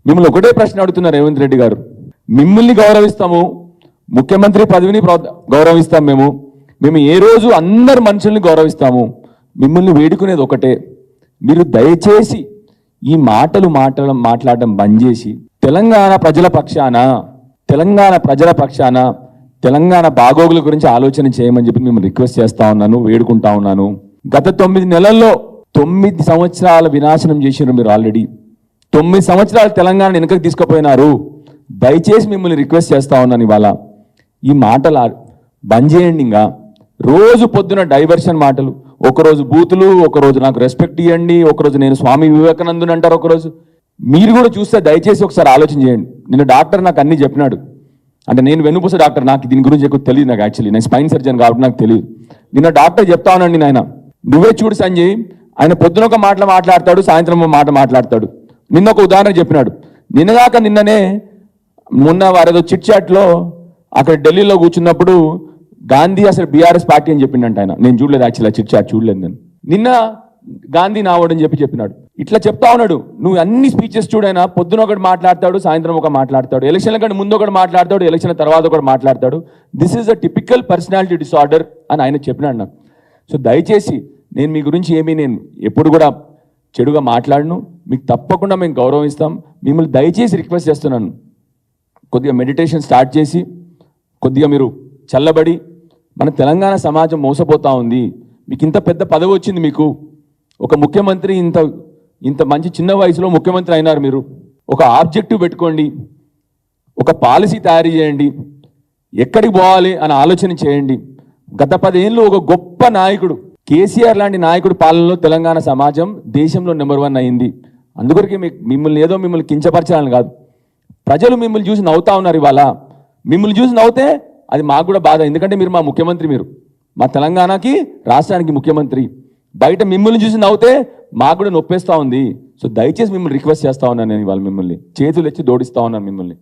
మిమ్మల్ని ఒకటే ప్రశ్న అడుగుతున్నారు రేవంత్ రెడ్డి గారు. మిమ్మల్ని గౌరవిస్తాము, ముఖ్యమంత్రి పదవిని గౌరవిస్తాం. మేము ఏ రోజు అందరు మనుషుల్ని గౌరవిస్తాము. మిమ్మల్ని వేడుకునేది ఒకటే, మీరు దయచేసి ఈ మాట్లాడడం బంద్ చేసి తెలంగాణ ప్రజల పక్షాన తెలంగాణ బాగోగుల గురించి ఆలోచన చేయమని చెప్పి మిమ్మల్ని రిక్వెస్ట్ చేస్తా ఉన్నాను, వేడుకుంటా ఉన్నాను. గత 9 నెలల్లో 9 సంవత్సరాల వినాశనం చేసినారు మీరు. ఆల్రెడీ 9 సంవత్సరాలు తెలంగాణ వెనుకకు తీసుకుపోయినారు. దయచేసి మిమ్మల్ని రిక్వెస్ట్ చేస్తా ఉన్నాను, ఇవాళ ఈ మాటలు బంద్ చేయండి. ఇంకా రోజు పొద్దున డైవర్షన్ మాటలు, ఒకరోజు బూతులు, ఒకరోజు నాకు రెస్పెక్ట్ ఇవ్వండి, ఒకరోజు నేను స్వామి వివేకానందుని అంటారు ఒకరోజు. మీరు కూడా చూస్తే దయచేసి ఒకసారి ఆలోచన చేయండి. నిన్న డాక్టర్ నాకు అన్ని చెప్పినాడు. అంటే నేను వెన్నుపూస డాక్టర్, నాకు దీని గురించి ఎక్కువ తెలియదు. నాకు యాక్చువల్లీ నేను స్పైన్ సర్జన్ కాబట్టి నాకు తెలియదు. నిన్న డాక్టర్ చెప్తా ఉన్నాండి, నాయన నువ్వే చూడు సంజయ్, ఆయన పొద్దున ఒక మాట్లాడతాడు, సాయంత్రం ఒక మాట్లాడతాడు. నిన్న ఒక ఉదాహరణ చెప్పినాడు. నిన్ననే మొన్న వారేదో చిట్ చాట్లో అక్కడ ఢిల్లీలో కూర్చున్నప్పుడు గాంధీ అసలు బీఆర్ఎస్ పార్టీ అని చెప్పిండంట ఆయన. నేను చూడలేదు యాక్చువల్లీ, చిట్ చాట్ చూడలేదు నేను. నిన్న గాంధీ నావడని చెప్పినాడు. ఇట్లా చెప్తా ఉన్నాడు. నువ్వు అన్ని స్పీచెస్ చూడైనా పొద్దున ఒకటి మాట్లాడతాడు, సాయంత్రం ఒక మాట్లాడతాడు, ఎలక్షన్ల కంటే ముందు ఒకటి మాట్లాడతాడు, ఎలక్షన్ తర్వాత ఒకటి మాట్లాడతాడు. This is a typical personality disorder అని ఆయన చెప్పినాడు నాకు. సో దయచేసి నేను మీ గురించి నేను ఎప్పుడు కూడా చెడుగా మాట్లాడను. మీకు తప్పకుండా మేము గౌరవిస్తాం. మిమ్మల్ని దయచేసి రిక్వెస్ట్ చేస్తున్నాను, కొద్దిగా మెడిటేషన్ స్టార్ట్ చేసి కొద్దిగా మీరు చల్లబడి, మన తెలంగాణ సమాజం మోసపోతూ ఉంది. మీకు ఇంత పెద్ద పదవి వచ్చింది, మీకు ఒక ముఖ్యమంత్రి, ఇంత మంచి చిన్న వయసులో ముఖ్యమంత్రి అయినారు. మీరు ఒక ఆబ్జెక్టివ్ పెట్టుకోండి, ఒక పాలసీ తయారు చేయండి, ఎక్కడికి పోవాలి అని ఆలోచన చేయండి. గత 10 ఏళ్ళు ఒక గొప్ప నాయకుడు, కేసీఆర్ లాంటి నాయకుడు పాలనలో తెలంగాణ సమాజం దేశంలో నెంబర్ 1 అయింది. అందుకొరకే మిమ్మల్ని కించపరచాలని కాదు, ప్రజలు మిమ్మల్ని చూసి నవ్వుతా ఉన్నారు. ఇవాళ మిమ్మల్ని చూసి నవ్వుతే అది మాకు కూడా బాధ. ఎందుకంటే మీరు మా ముఖ్యమంత్రి, మీరు మా తెలంగాణకి రాష్ట్రానికి ముఖ్యమంత్రి. బయట మిమ్మల్ని చూసి నవ్వుతే మాకు కూడా నొప్పేస్తూ ఉంది. సో దయచేసి మిమ్మల్ని రిక్వెస్ట్ చేస్తా ఉన్నాను నేను. ఇవాళ మిమ్మల్ని చేతులు ఎత్తి దోడిస్తా ఉన్నాను మిమ్మల్ని.